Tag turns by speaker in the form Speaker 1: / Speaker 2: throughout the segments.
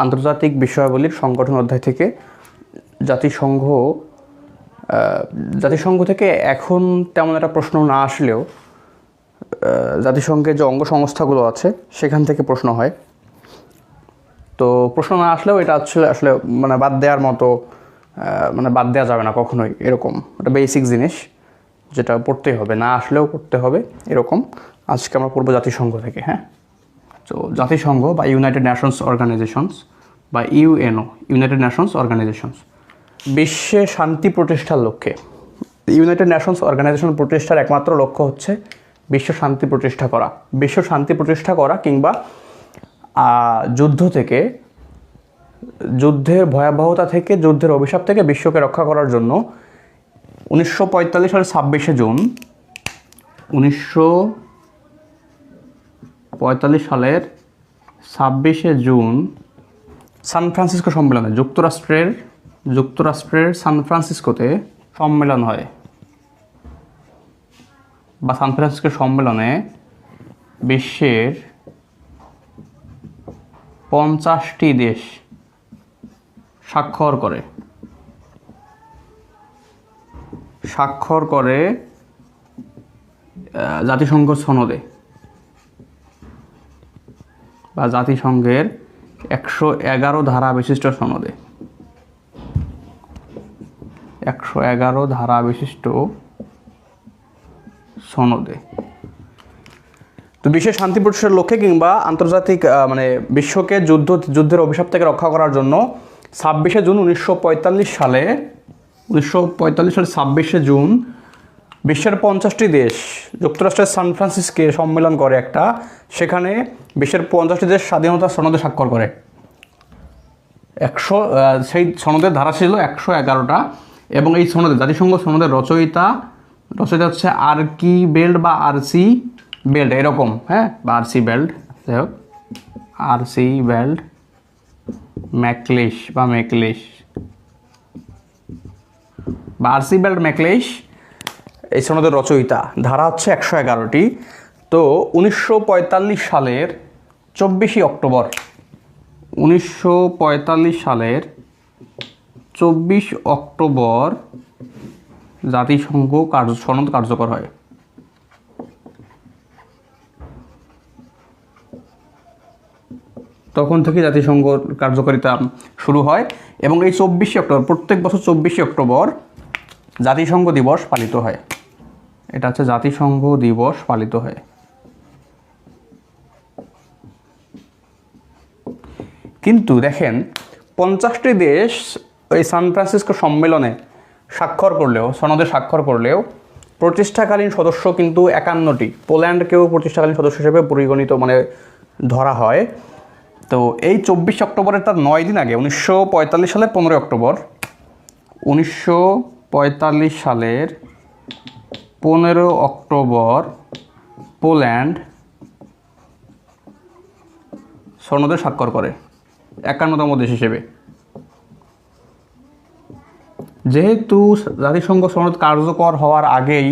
Speaker 1: আন্তর্জাতিক বিষয়াবলীর সংগঠন অধ্যায় থেকে জাতিসংঘ জাতিসংঘ থেকে এখন তেমন একটা প্রশ্ন না আসলেও জাতিসংঘের যে অঙ্গ সংস্থাগুলো আছে সেখান থেকে প্রশ্ন হয়। তো প্রশ্ন না আসলেও এটা আসলে মানে বাদ দেওয়ার মতো, মানে বাদ দেওয়া যাবে না কখনোই, এরকম একটা বেসিক জিনিস যেটা পড়তেই হবে, না আসলেও পড়তে হবে এরকম। আজকে আমরা পড়বো জাতিসংঘ থেকে। হ্যাঁ, তো জাতিসংঘ বা ইউনাইটেড নেশনস অর্গানাইজেশনস বা ইউএনও, ইউনাইটেড নেশনস অর্গানাইজেশনস, বিশ্বে শান্তি প্রতিষ্ঠার লক্ষ্যে। ইউনাইটেড নেশনস অর্গানাইজেশন প্রতিষ্ঠার একমাত্র লক্ষ্য হচ্ছে বিশ্ব শান্তি প্রতিষ্ঠা করা। বিশ্ব শান্তি প্রতিষ্ঠা করা কিংবা যুদ্ধ থেকে, যুদ্ধের ভয়াবহতা থেকে, যুদ্ধের অভিশাপ থেকে বিশ্বকে রক্ষা করার জন্য 1945 সালের 26শে জুন 1945 সালের 26শে জুন সান ফ্রান্সিসকো সম্মেলনে, যুক্তরাষ্ট্রের সান ফ্রান্সিসকোতে সম্মেলন হয়, বা সান ফ্রান্সিসকো সম্মেলনে বিশ্বের 50টি দেশ স্বাক্ষর করে জাতিসংঘ সনদে, বা জাতিসংঘের 111 ধারা বিশিষ্ট সনদে, 111 ধারা বিশিষ্ট সনদে। তো বিশ্বের শান্তি প্রতিষ্ঠার লক্ষ্যে কিংবা আন্তর্জাতিক মানে বিশ্বকে যুদ্ধের অভিশাপ থেকে রক্ষা করার জন্য 26শে জুন 1945 সালের 26শে জুন বিশ্বের 50টি দেশ যুক্তরাষ্ট্রের সান ফ্রান্সিসকোয় সম্মেলন করে একটা, সেখানে বিশ্বের 50টি দেশ স্বাধীনতা সনদে স্বাক্ষর করে। সেই সনদের ধারা ছিল 111টা, এবং এই সনদে, জাতিসংঘ সনদের রচয়িতা হচ্ছে আরকি বেল্ট বা আরসি বেল্ট, এরকম। হ্যাঁ, বা আরসি বেল্ট, যাই হোক, আরসি বেল্ট ম্যাকলিশ বা মেকলিশ, বা আরসি বেল্ট ম্যাকলিশ এই সনদের রচয়িতা। ধারা হচ্ছে 111টি। তো 1945 সালের 24শে অক্টোবর, 1945 সালের 24 অক্টোবর জাতিসংঘ সনদ কার্যকর হয়। তখন থেকে জাতিসংঘ কার্যকারিতা শুরু হয়, এবং এই 24শে অক্টোবর, প্রত্যেক বছর 24শে অক্টোবর জাতিসংঘ দিবস পালিত হয়। এটা হচ্ছে জাতিসংঘ দিবস পালিত হয়। কিন্তু দেখেন, 50টি দেশ ওই সান ফ্রান্সিসকো সম্মেলনে সনদে স্বাক্ষর করলেও প্রতিষ্ঠাকালীন সদস্য কিন্তু 51টি। পোল্যান্ডকেও প্রতিষ্ঠাকালীন সদস্য হিসেবে পরিগণিত, মানে ধরা হয়। তো এই 24 অক্টোবরের তার 9 দিন আগে, 1945 সালের 15 অক্টোবর, 1945 সালের 15 অক্টোবর পোল্যান্ড সনদে স্বাক্ষর করে 51তম দেশ হিসেবে। যেহেতু জাতিসংঘ সনদ কার্যকর হওয়ার আগেই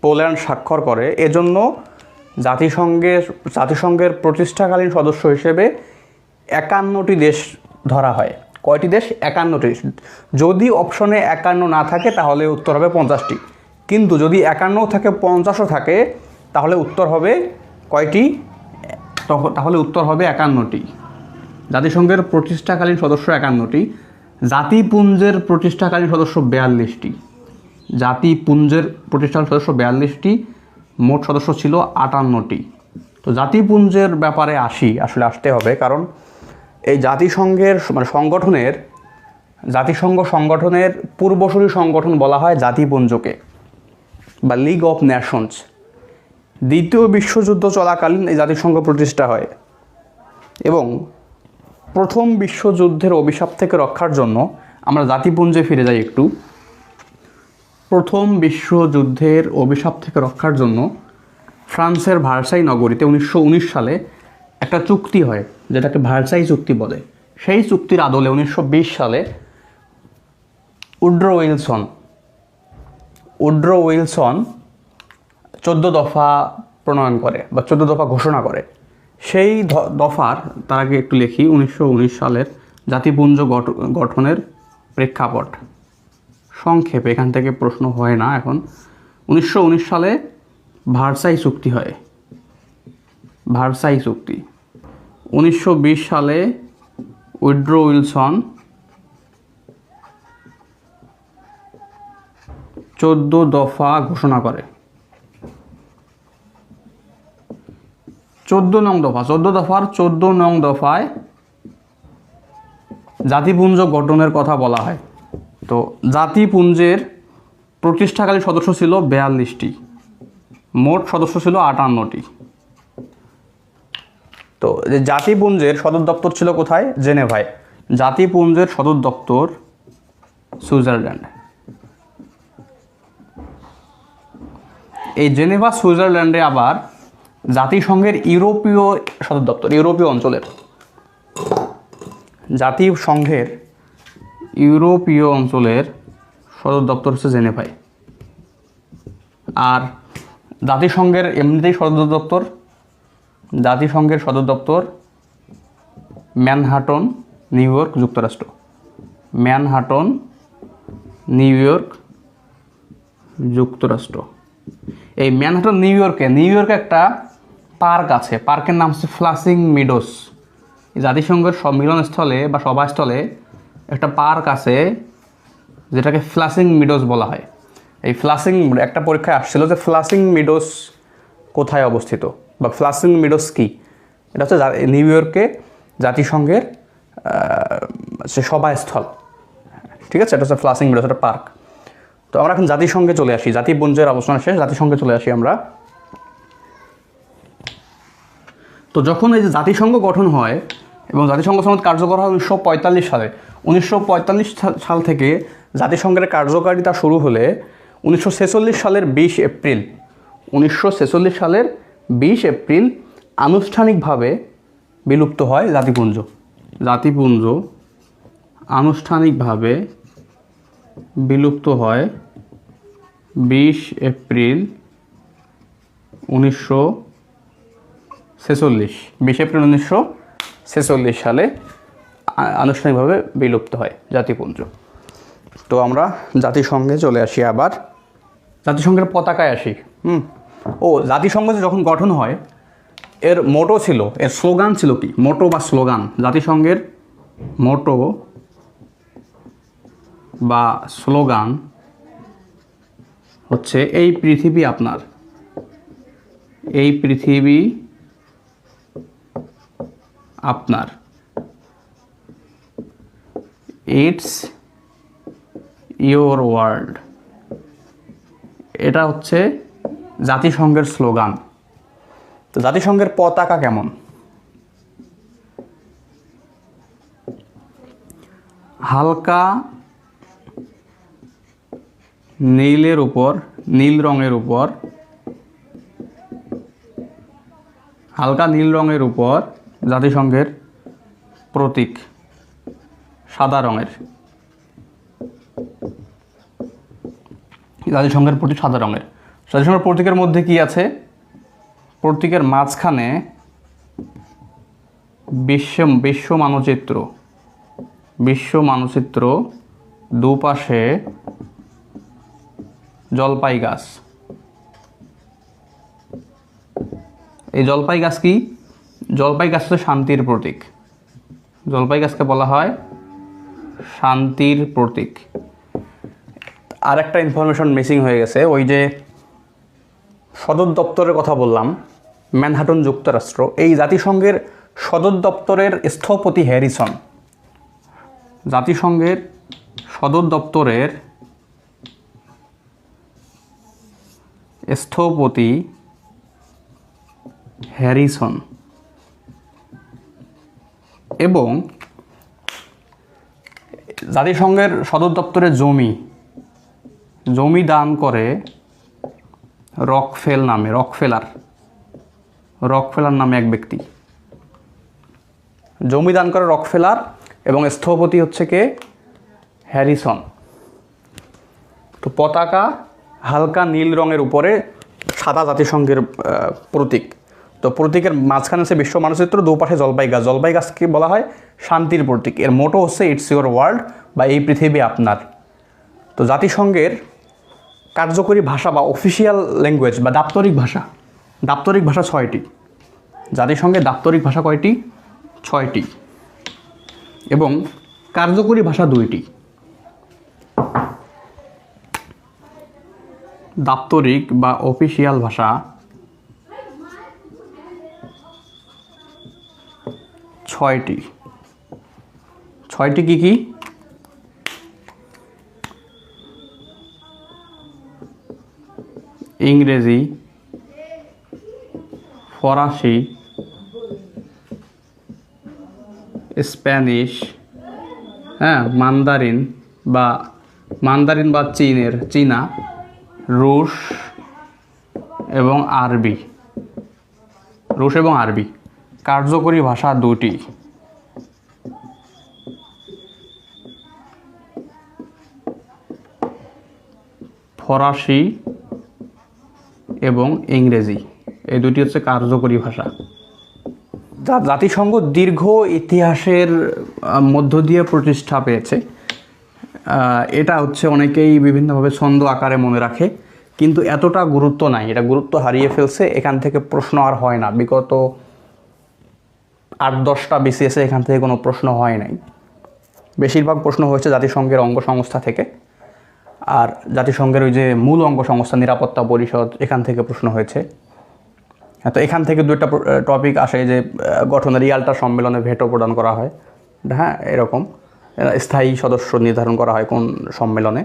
Speaker 1: পোল্যান্ড স্বাক্ষর করে, এজন্য জাতিসংঘের প্রতিষ্ঠাকালীন সদস্য হিসেবে 51টি দেশ ধরা হয়। কয়টি দেশ? 51টি। যদি অপশনে 51 না থাকে তাহলে উত্তর হবে 50টি, কিন্তু যদি 51 থাকে, 50ও থাকে, তাহলে উত্তর হবে কয়টি? তাহলে উত্তর হবে 51টি। জাতিসংঘের প্রতিষ্ঠাকালীন সদস্য 51টি, জাতিপুঞ্জের প্রতিষ্ঠাকালীন সদস্য 42টি, জাতিপুঞ্জের প্রতিষ্ঠাকালীন সদস্য 42টি, মোট সদস্য ছিল 58টি। তো জাতিপুঞ্জের ব্যাপারে আসতে হবে, কারণ এই জাতিসংঘের মানে জাতিসংঘ সংগঠনের পূর্বসূরি সংগঠন বলা হয় জাতিপুঞ্জকে, বা লিগ অফ নেশনস। দ্বিতীয় বিশ্বযুদ্ধ চলাকালীন এই জাতিসংঘ প্রতিষ্ঠা হয়, এবং প্রথম বিশ্বযুদ্ধের অভিশাপ থেকে রক্ষার জন্য আমরা জাতিপুঞ্জে ফিরে যাই একটু। প্রথম বিশ্বযুদ্ধের অভিশাপ থেকে রক্ষার জন্য ফ্রান্সের ভার্সাই নগরীতে 1919 সালে একটা চুক্তি হয়, যেটাকে ভার্সাই চুক্তি বলে। সেই চুক্তির আদলে 1920 সালে উড্রো উইলসন 14 দফা প্রণয়ন করে বা 14 দফা ঘোষণা করে। সেই দফার তার আগে একটু লিখি 1919 সালের জাতিপুঞ্জ গঠনের প্রেক্ষাপট সংক্ষেপে, এখান থেকে প্রশ্ন হয় না এখন। 1919 সালে ভার্সাই চুক্তি হয়, ভার্সাই চুক্তি। 1920 সালে উইড্রো উইলসন 14 দফা ঘোষণা করে। 14 নং দফা, 14 নং দফায় জাতিপুঞ্জ গঠনের কথা বলা হয়। তো জাতিপুঞ্জের প্রতিষ্ঠাকালীন সদস্য ছিল 42টি, মোট সদস্য ছিল 58টি। তো জাতিপুঞ্জের সদর দপ্তর ছিল কোথায়? জেনেভায়। জাতিপুঞ্জের সদর দপ্তর সুইজারল্যান্ড। এই জেনেভা সুইজারল্যান্ডে আবার জাতিসংঘের ইউরোপীয় সদর দপ্তর, ইউরোপীয় অঞ্চলের জাতিসংঘের ইউরোপীয় অঞ্চলের সদর দপ্তর হচ্ছে জেনেভায়। আর জাতিসংঘের এমনিতেই সদর দপ্তর, জাতিসংঘের সদর দপ্তর ম্যানহাটন, নিউ ইয়র্ক, যুক্তরাষ্ট্র। ম্যানহাটন, নিউ ইয়র্ক, যুক্তরাষ্ট্র। এই ম্যানহাটন নিউ ইয়র্কে একটা পার্ক আছে, পার্কের নাম হচ্ছে ফ্লাসিং মিডোস। জাতিসংঘের সম্মিলনস্থলে বা সভাস্থলে একটা পার্ক আছে যেটাকে ফ্লাসিং মিডোস বলা হয়। এই ফ্লাসিং, একটা পরীক্ষায় আসছিল যে ফ্লাসিং মিডোস কোথায় অবস্থিত বা ফ্লাসিং মিডোস কি। এটা হচ্ছে নিউ ইয়র্কে জাতিসংঘের সে সভাস্থল, ঠিক আছে? এটা হচ্ছে ফ্লাসিং মিডোস, একটা পার্ক। তো আমরা এখন জাতিসংঘে চলে আসি, জাতিপুঞ্জের আলোচনা শেষ, জাতিসংঘে চলে আসি আমরা। তো যখন এই যে জাতিসংঘ গঠন হয় এবং জাতিসংঘ সনদ কার্যকর হয় 1945 সালে, 1945 সাল থেকে জাতিসংঘের কার্যকারিতা শুরু হলে 1946 সালের 20 এপ্রিল, 1946 সালের 20 এপ্রিল আনুষ্ঠানিকভাবে বিলুপ্ত হয় জাতিপুঞ্জ। জাতিপুঞ্জ আনুষ্ঠানিকভাবে বিলুপ্ত হয় 20 এপ্রিল 1946। 20 এপ্রিল 1946 সালে আনুষ্ঠানিকভাবে বিলুপ্ত হয় জাতিপুঞ্জ। তো আমরা জাতিসংঘে চলে আসি, আবার জাতিসংঘের পতাকায় আসি। ও জাতিসংঘ যখন গঠন হয় এর মোটো ছিল, এর স্লোগান ছিল কি? মোটো বা স্লোগান, জাতিসংঘের মোটো বা স্লোগান হচ্ছে এই পৃথিবী আপনার, এই পৃথিবী আপনার, ইটস ইয়োর ওয়ার্ল্ড। এটা হচ্ছে জাতিসংঘের স্লোগান। তো জাতিসংঘের পতাকা কেমন? হালকা নীলের উপর, নীল রঙের উপর, হালকা নীল রঙের উপর জাতিসংঘের প্রতীক সাদা রঙের, জাতিসংঘের প্রতীক সাদা রঙের। জাতিসংঘের প্রতীকের মধ্যে কি আছে? প্রতীকের মাঝখানে বিশ্ব মানচিত্র, বিশ্ব মানচিত্র, দুপাশে জলপাই গাছ। এই জলপাই গাছ কি? জলপাই গাছ হচ্ছে শান্তির প্রতীক। জলপাই গাছকে বলা হয় শান্তির প্রতীক। আর একটা ইনফরমেশন মিসিং হয়ে গেছে, ওই যে সদর দপ্তরের কথা বললাম, ম্যানহাটন, যুক্তরাষ্ট্র। এই জাতিসংঘের সদর দপ্তরের স্থপতি হ্যারিসন। জাতিসংঘের সদর দপ্তরের স্থপতি হ্যারিসন এবং জাতিসংঘের সদর দপ্তরে জমি দান করে রকফেলার নামে এক ব্যক্তি। জমি দান করে রকফেলার এবং স্থপতি হচ্ছে কে? হ্যারিসন। তো পতাকা হালকা নীল রঙের উপরে সাদা জাতিসংঘের প্রতীক। তো প্রতীকের মাঝখানে হচ্ছে বিশ্ব মানচিত্র, দুপাশে জলপাই গাছ। জলপাই গাছকে বলা হয় শান্তির প্রতীক। এর মোটো হচ্ছে ইটস ইউর ওয়ার্ল্ড বা এই পৃথিবী আপনার। তো জাতিসংঘের কার্যকরী ভাষা বা অফিসিয়াল ল্যাঙ্গুয়েজ বা দাপ্তরিক ভাষা 6টি। জাতিসংঘের দাপ্তরিক ভাষা কয়টি? 6টি। এবং কার্যকরী ভাষা 2টি। দাপ্তরিক বা অফিসিয়াল ভাষা 6টি। 6টি কি কি? ইংরেজি, ফরাসি, স্প্যানিশ, মান্দারিন বা চীনা, রুশ এবং আরবি। কার্যকরী ভাষা 2টি। ফরাসি এবং ইংরেজি, এই দুটি হচ্ছে কার্যকরী ভাষা। জাতিসংঘ দীর্ঘ ইতিহাসের মধ্য দিয়ে প্রতিষ্ঠা পেয়েছে। এটা হচ্ছে অনেকেই বিভিন্নভাবে ছন্দ আকারে মনে রাখে, কিন্তু এতটা গুরুত্ব নাই, এটা গুরুত্ব হারিয়ে ফেলছে। এখান থেকে প্রশ্ন আর হয় না। বিগত 8-10টা বিসিএসে এখান থেকে কোনো প্রশ্ন হয় নাই। বেশিরভাগ প্রশ্ন হয়েছে জাতিসংঘের অঙ্গ সংস্থা থেকে, আর জাতিসংঘের ওই যে মূল অঙ্গ সংস্থা নিরাপত্তা পরিষদ, এখান থেকে প্রশ্ন হয়েছে। তো এখান থেকে 2টা টপিক আসে যে গঠনের ইয়াল্টা সম্মেলনে ভেটো প্রদান করা হয়, এরকম স্থায়ী সদস্য নির্ধারণ করা হয় কোন সম্মেলনে।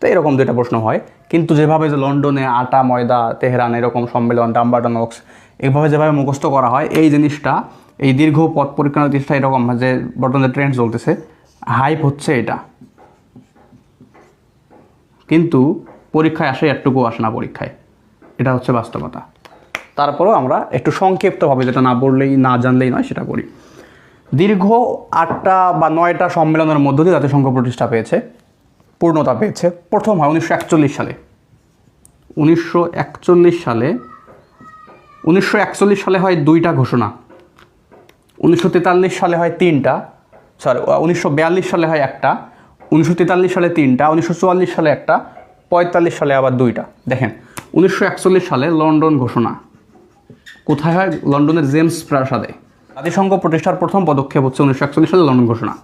Speaker 1: তো এরকম 2টা প্রশ্ন হয়। কিন্তু যেভাবে যে লন্ডনে আটা ময়দা, তেহরান এরকম সম্মেলন, ডাম্বারটন ওয়ার্কস, এইভাবে যেভাবে মুখস্থ করা হয়, এই জিনিসটা, এই দীর্ঘ পথ পরীক্ষার জিনিসটা এরকম যে বর্তমানে ট্রেন্ড চলতেছে, হাইপ হচ্ছে এটা, কিন্তু পরীক্ষায় আসে একটুকু আসে না পরীক্ষায়। এটা হচ্ছে বাস্তবতা। তারপরেও আমরা একটু সংক্ষিপ্তভাবে, যেটা না পড়লেই না জানলেই নয়, সেটা করি। দীর্ঘ 8টা বা 9টা সম্মেলনের মধ্য দিয়ে জাতিসংঘ প্রতিষ্ঠা পেয়েছে, পূর্ণতা পেয়েছে। প্রথম হয় 1941 সালে। 1941 সালে হয় 2টা ঘোষণা। 1943 সালে হয় 3টা, 1942 সালে হয় 1টা, 1943 সালে 3টা, 1944 সালে 1টা, 45 সালে আবার 2টা। দেখেন, 1941 সালে লন্ডন ঘোষণা কোথায় হয়? লন্ডনের জেমস প্রাসাদে। জাতিসংঘ প্রতিষ্ঠার প্রথম পদক্ষেপ হচ্ছে 1941 সালে লন্ডন ঘোষণা।